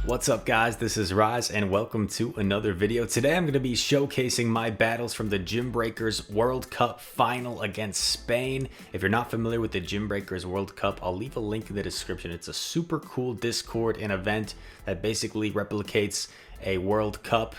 What's up guys, this is Rise and welcome to another video. Today I'm going to be showcasing my battles from the Gymbreakers World Cup Final against Spain. If you're not familiar with the Gymbreakers World Cup, I'll leave a link in the description. It's a super cool Discord and event that basically replicates a World Cup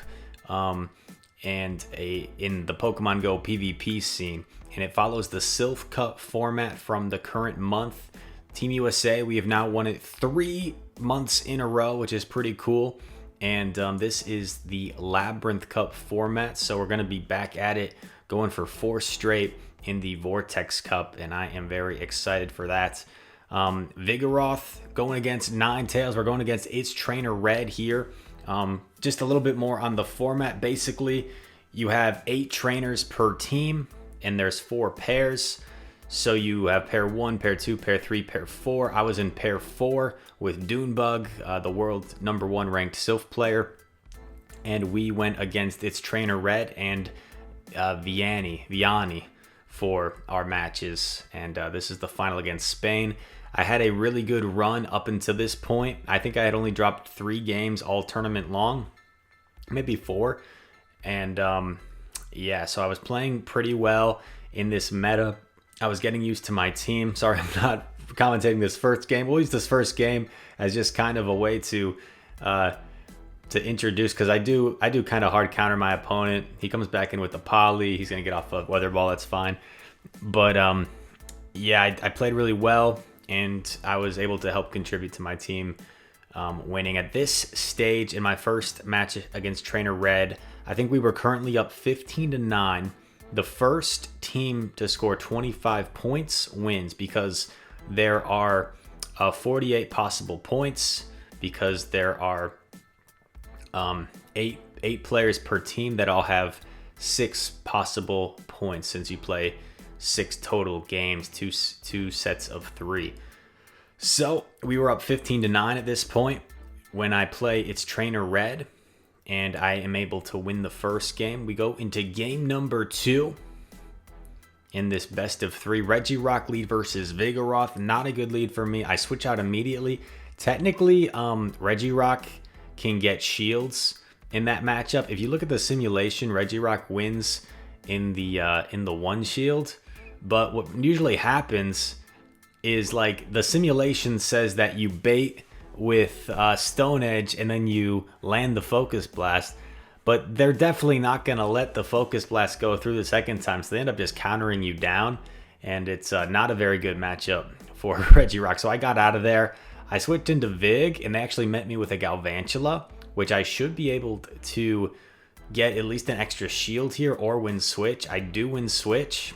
in the Pokemon Go PvP scene. And it follows the Sylph Cup format from the current month. Team USA, we have now won it 3 months in a row, which is pretty cool. And this is the Labyrinth Cup format, so we're going to be back at it, going for 4 straight in the Vortex Cup, and I am very excited for that. Vigoroth going against Ninetales. We're going against its trainer Red here. Just a little bit more on the format. Basically, you have 8 trainers per team, and there's 4 pairs. So you have pair 1, pair 2, pair 3, pair 4. I was in pair 4 with Dunebug, the world #1 ranked Sylph player. And we went against its trainer Red and Vonnie for our matches. And this is the final against Spain. I had a really good run up until this point. I think I had only dropped 3 games all tournament long, maybe 4. And yeah, so I was playing pretty well in this meta. I was getting used to my team. Sorry, I'm not commentating this first game. We'll use this first game as just kind of a way to introduce, because I do kind of hard counter my opponent. He comes back in with the Poly. He's gonna get off a Weather Ball. That's fine. But yeah, I played really well, and I was able to help contribute to my team winning. At this stage in my first match against Trainer Red, I think we were currently up 15-9. The first team to score 25 points wins, because there are 48 possible points, because there are 8 players per team that all have 6 possible points, since you play 6 total games, two sets of 3. So we were up 15-9 at this point when I play its trainer Red, and I am able to win the first game. We go into game number 2 in this best of 3. Regirock lead versus Vigoroth. Not a good lead for me. I switch out immediately. Technically, Regirock can get shields in that matchup. If you look at the simulation, Regirock wins in the 1 shield. But what usually happens is, like, the simulation says that you bait with Stone Edge and then you land the Focus Blast, but they're definitely not going to let the Focus Blast go through the second time, so they end up just countering you down, and it's not a very good matchup for Regirock. So I got out of there. I switched into Vig, and they actually met me with a Galvantula, which I should be able to get at least an extra shield here or win switch. I do win switch.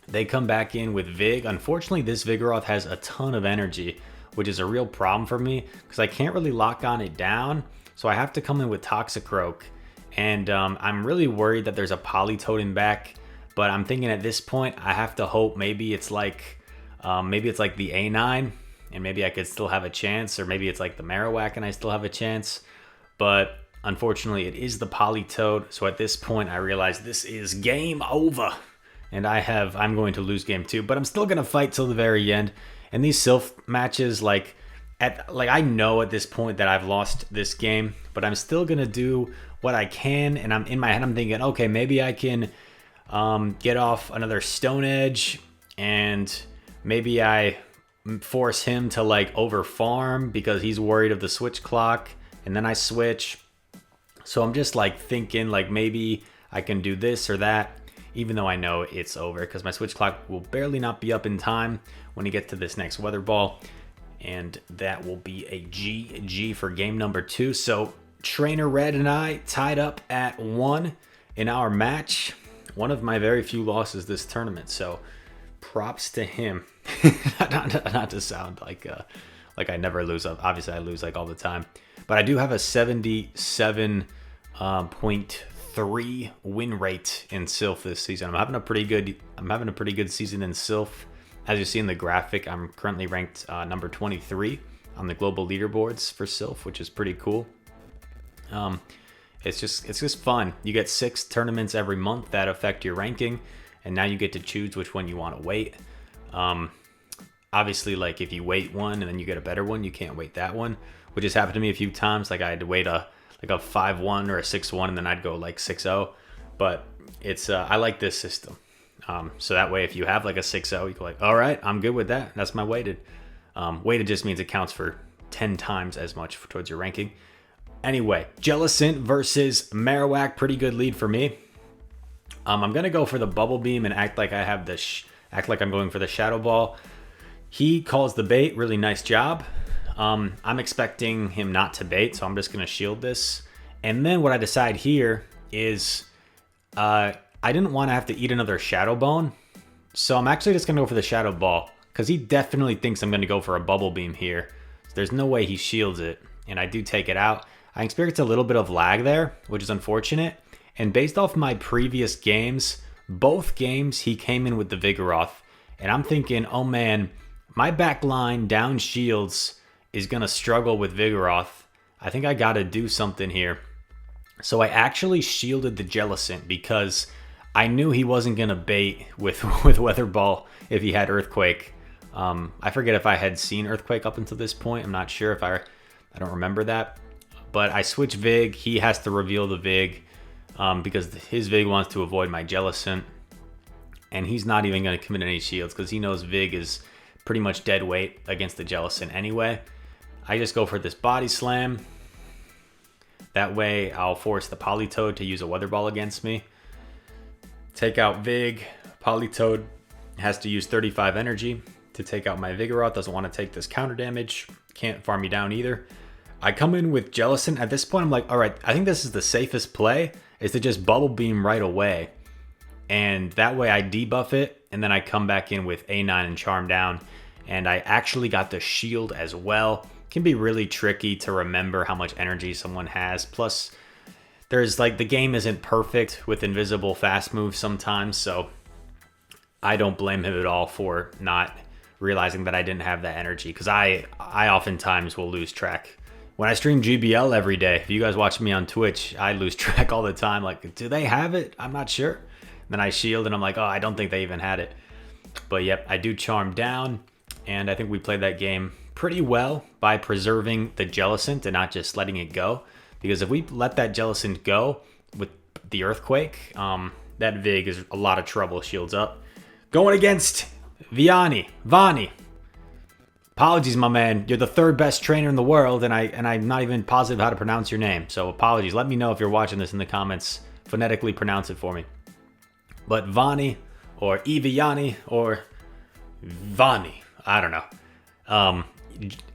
They come back in with Vig. Unfortunately, this Vigoroth has a ton of energy, which is a real problem for me, because I can't really lock on it down. So I have to come in with Toxicroak. And I'm really worried that there's a Politoed back. But I'm thinking at this point, I have to hope maybe it's like the A9, and maybe I could still have a chance. Or maybe it's like the Marowak and I still have a chance. But unfortunately, it is the Politoed. So at this point, I realize this is game over. And I'm going to lose game 2. But I'm still going to fight till the very end. And these Sylph matches, I know at this point that I've lost this game, but I'm still gonna do what I can. And in my head, I'm thinking, okay, maybe I can get off another Stone Edge, and maybe I force him to over farm because he's worried of the switch clock, and then I switch. So I'm just thinking maybe I can do this or that, even though I know it's over, because my switch clock will barely not be up in time when he gets to this next Weather Ball. And that will be a GG for game number 2. So Trainer Red and I tied up at 1 in our match. One of my very few losses this tournament. So props to him. not to sound like I never lose. Obviously I lose all the time. But I do have a 77.3 win rate in Sylph this season. I'm having a pretty good season in Sylph. As you see in the graphic, I'm currently ranked number 23 on the global leaderboards for Sylph, which is pretty cool. It's just fun. You get 6 tournaments every month that affect your ranking, and now you get to choose which one you want to wait. obviously, like if you wait one and then you get a better one, you can't wait that one, which has happened to me a few times. Like I had to wait a 5-1 or a 6-1, and then I'd go like 6-0. But it's I like this system. So that way, if you have like a 6-0, you go like, all right, I'm good with that. That's my weighted. Weighted just means it counts for 10 times as much towards your ranking. Anyway, Jellicent versus Marowak, pretty good lead for me. I'm gonna go for the Bubble Beam and act like I have the act like I'm going for the Shadow Ball. He calls the bait, really nice job. I'm expecting him not to bait, so I'm just gonna shield this. And then what I decide here is I didn't want to have to eat another Shadow Bone, so I'm actually just gonna go for the Shadow Ball because he definitely thinks I'm gonna go for a Bubble Beam here. There's no way he shields it, and I do take it out. I experienced a little bit of lag there, which is unfortunate. And based off my previous games, both games he came in with the Vigoroth. And I'm thinking, oh man, my back line down shields is going to struggle with Vigoroth. I think I got to do something here. So I actually shielded the Jellicent because I knew he wasn't going to bait with Weather Ball if he had Earthquake. I forget if I had seen Earthquake up until this point. I'm not sure if I don't remember that. But I switch Vig. He has to reveal the Vig because his Vig wants to avoid my Jellicent. And he's not even going to commit any shields because he knows Vig is pretty much dead weight against the Jellicent anyway. I just go for this Body Slam. That way I'll force the Politoed to use a Weather Ball against me. Take out Vig. Politoed has to use 35 energy to take out my Vigoroth. Doesn't want to take this counter damage. Can't farm me down either. I come in with Jellicent. At this point, I'm like, all right, I think this is the safest play, is to just Bubble Beam right away. And that way I debuff it, and then I come back in with A9 and Charm Down. And I actually got the shield as well. It can be really tricky to remember how much energy someone has. Plus, there's like, the game isn't perfect with invisible fast moves sometimes, so I don't blame him at all for not realizing that I didn't have that energy, because I oftentimes will lose track. When I stream GBL every day, if you guys watch me on Twitch, I lose track all the time. Like, do they have it? I'm not sure. Then I shield and I'm like, oh, I don't think they even had it. But yep, I do Charm Down. And I think we played that game pretty well by preserving the Jellicent and not just letting it go. Because if we let that Jellicent go with the Earthquake, that Vig is a lot of trouble, shields up. Going against Vonnie. Apologies, my man. You're the third best trainer in the world, and I'm not even positive how to pronounce your name. So apologies. Let me know if you're watching this in the comments. Phonetically pronounce it for me. But Vonnie, or Eviani, or Vonnie. I don't know.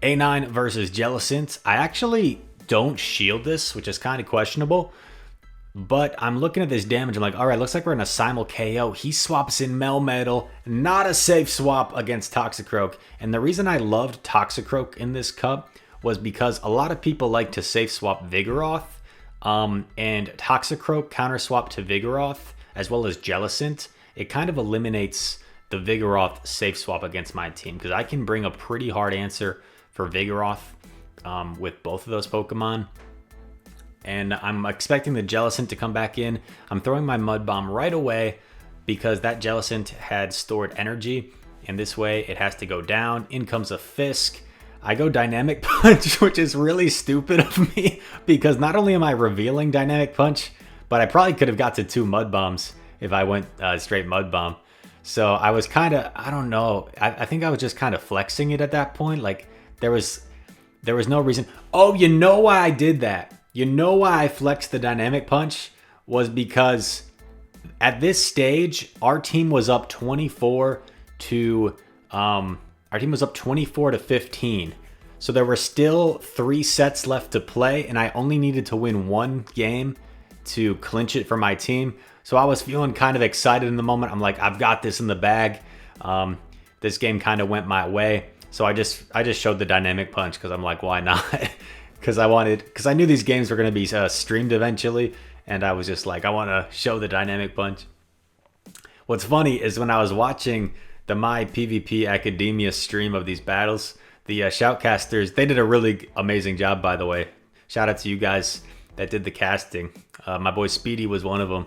A9 versus Jellicent. I actually don't shield this, which is kind of questionable. But I'm looking at this damage. I'm like, all right, looks like we're in a simul KO. He swaps in Melmetal. Not a safe swap against Toxicroak. And the reason I loved Toxicroak in this cup was because a lot of people like to safe swap Vigoroth. And Toxicroak counter swap to Vigoroth, as well as Jellicent. It kind of eliminates the Vigoroth safe swap against my team, because I can bring a pretty hard answer for Vigoroth with both of those Pokemon. And I'm expecting the Jellicent to come back in. I'm throwing my Mud Bomb right away because that Jellicent had stored energy. And this way it has to go down. In comes a Fisk. I go Dynamic Punch, which is really stupid of me because not only am I revealing Dynamic Punch, but I probably could have got to 2 Mud Bombs if I went straight Mud Bomb. So I was kind of, I don't know. I think I was just kind of flexing it at that point. Like there was no reason. Oh, you know why I did that? You know why I flexed the Dynamic Punch was because at this stage, our team was up 24 to 15. So there were still 3 sets left to play, and I only needed to win 1 game to clinch it for my team. So I was feeling kind of excited in the moment. I'm like, I've got this in the bag. This game kind of went my way. So I just showed the Dynamic Punch because I'm like, why not? Because I knew these games were going to be streamed eventually, and I was just like, I want to show the Dynamic Punch. What's funny is when I was watching the My PvP Academia stream of these battles, the shoutcasters, they did a really amazing job, by the way. Shout out to you guys that did the casting. My boy Speedy was one of them,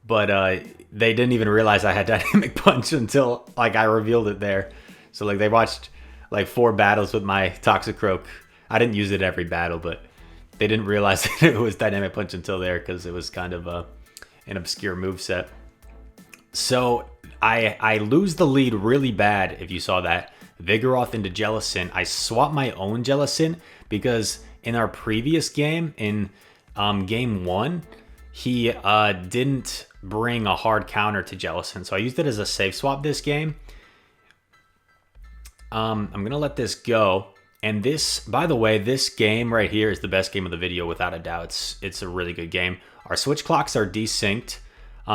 but they didn't even realize I had Dynamic Punch until like I revealed it there. So like they watched like 4 battles with my Toxicroak. I didn't use it every battle, but they didn't realize that it was Dynamic Punch until there because it was kind of an obscure moveset. So I lose the lead really bad if you saw that. Vigoroth into Jellicent. I swapped my own Jellicent because in our previous game, in game 1, he didn't bring a hard counter to Jellicent. So I used it as a safe swap this game. I'm going to let this go. And this, by the way, this game right here is the best game of the video without a doubt. It's a really good game. Our switch clocks are desynced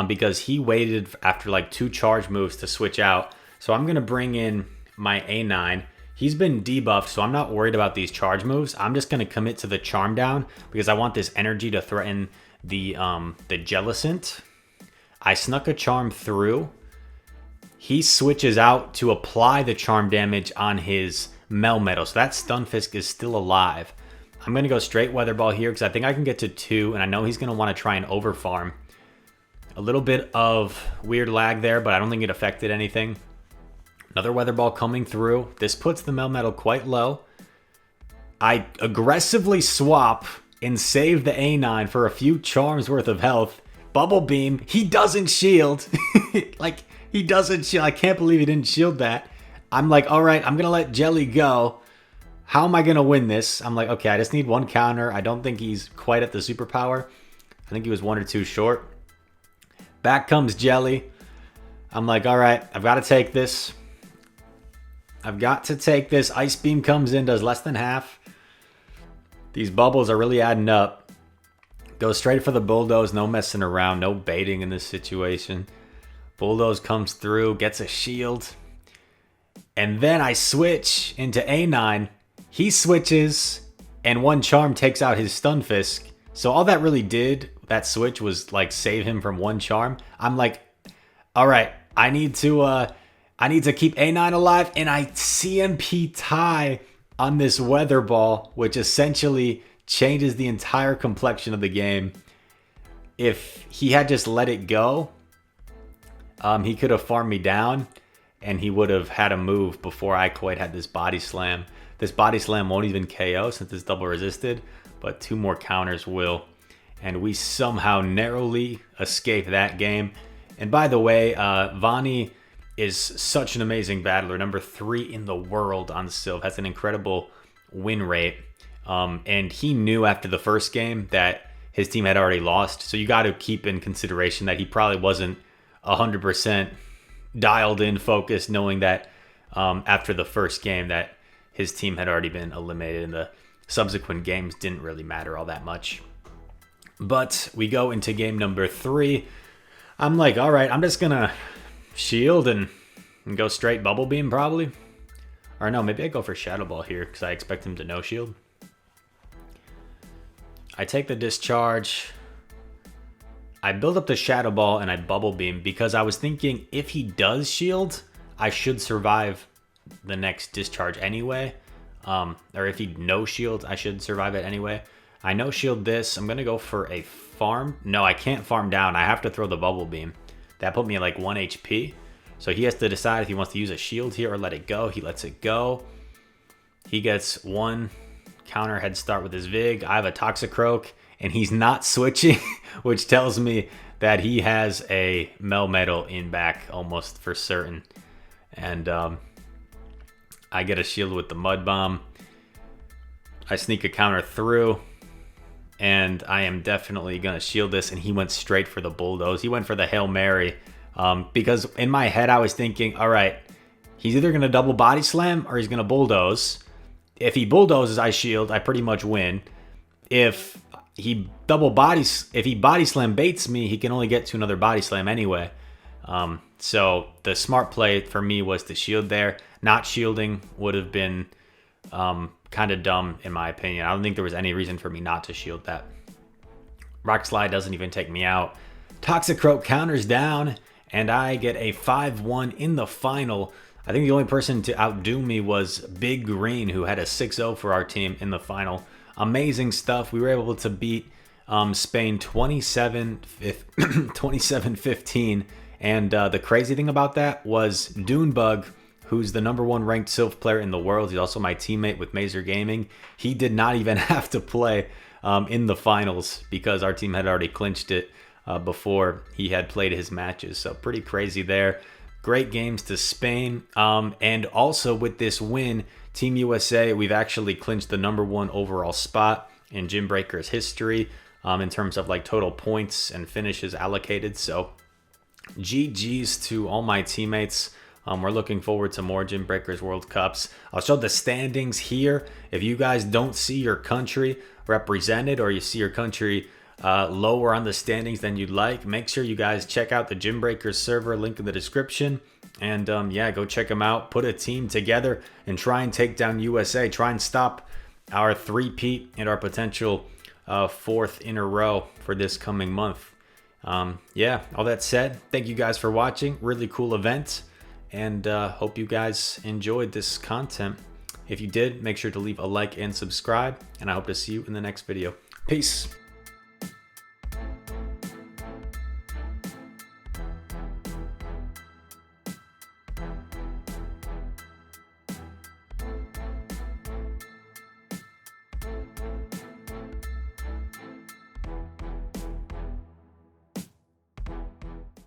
because he waited after like 2 charge moves to switch out. So I'm going to bring in my A9. He's been debuffed, so I'm not worried about these charge moves. I'm just going to commit to the Charm Down because I want this energy to threaten the Jellicent. I snuck a Charm through. He switches out to apply the Charm damage on his Melmetal, so that Stunfisk is still alive. I'm going to go straight Weather Ball here because I think I can get to 2, and I know he's going to want to try and overfarm. A little bit of weird lag there, but I don't think it affected anything. Another Weather Ball coming through. This puts the Melmetal quite low. I aggressively swap and save the A9 for a few charms worth of health. Bubble Beam. He doesn't shield. Like, he doesn't shield. I can't believe he didn't shield that. I'm like, all right, I'm going to let Jelly go. How am I going to win this? I'm like, okay, I just need 1 counter. I don't think he's quite at the superpower. I think he was 1 or 2 short. Back comes Jelly. I'm like, all right, I've got to take this. I've got to take this. Ice Beam comes in, does less than half. These bubbles are really adding up. Go straight for the Bulldoze. No messing around. No baiting in this situation. Bulldoze comes through, gets a shield. And then I switch into A9. He switches, and 1 charm takes out his Stunfisk. So all that really did, that switch, was like save him from 1 charm. I'm like, all right, I need to keep A9 alive, and I CMP tie on this Weather Ball, which essentially changes the entire complexion of the game. If he had just let it go, he could have farmed me down, and he would have had a move before I quite had this Body Slam. This Body Slam won't even KO since it's double resisted, but 2 more counters will. And we somehow narrowly escape that game. And by the way, Vonnie is such an amazing battler. Number 3 in the world on Sylve. Has an incredible win rate. And he knew after the first game that his team had already lost. So you got to keep in consideration that he probably wasn't 100% dialed in, focused, knowing that after the first game that his team had already been eliminated and the subsequent games didn't really matter all that much. But we go into game number 3. I'm like, all right, I'm just going to shield and go straight Bubble Beam probably. Or no, maybe I go for Shadow Ball here because I expect him to no shield. I take the discharge. I build up the Shadow Ball and I Bubble Beam because I was thinking if he does shield, I should survive the next discharge anyway. Or if he no shield, I should survive it anyway. I no shield this. I'm going to go for a farm. No, I can't farm down. I have to throw the Bubble Beam. That put me at like 1 HP. So he has to decide if he wants to use a shield here or let it go. He lets it go. He gets 1 counter head start with his Vig. I have a Toxicroak, and he's not switching, which tells me that he has a Melmetal in back almost for certain. And I get a shield with the Mud Bomb. I sneak a counter through, and I am definitely going to shield this, and he went straight for the Bulldoze. He went for the Hail Mary because in my head I was thinking, all right, he's either going to double Body Slam or he's going to Bulldoze. If he bulldozes, I shield. I pretty much win. If he Body Slam baits me, he can only get to another Body Slam anyway. So the smart play for me was to shield there. Not shielding would have been kind of dumb in my opinion. I don't think there was any reason for me not to shield that. Rock Slide doesn't even take me out. Toxicroak counters down, and I get a 5-1 in the final. I think the only person to outdo me was Big Green, who had a 6-0 for our team in the final. Amazing stuff. We were able to beat Spain 27-15. And the crazy thing about that was Dunebug, who's the #1 ranked Sylph player in the world. He's also my teammate with Mazer Gaming. He did not even have to play in the finals because our team had already clinched it before he had played his matches. So pretty crazy there. Great games to Spain. And also with this win, Team USA, we've actually clinched the #1 overall spot in Gymbreakers history in terms of like total points and finishes allocated. So GG's to all my teammates. We're looking forward to more Gymbreakers World Cups. I'll show the standings here. If you guys don't see your country represented, or you see your country lower on the standings than you'd like, make sure you guys check out the Gymbreakers server, link in the description. And yeah, go check them out. Put a team together and try and take down USA. Try and stop our three-peat and our potential 4th in a row for this coming month. Yeah, all that said, thank you guys for watching. Really cool event, and hope you guys enjoyed this content. If you did, make sure to leave a like and subscribe, and I hope to see you in the next video. Peace.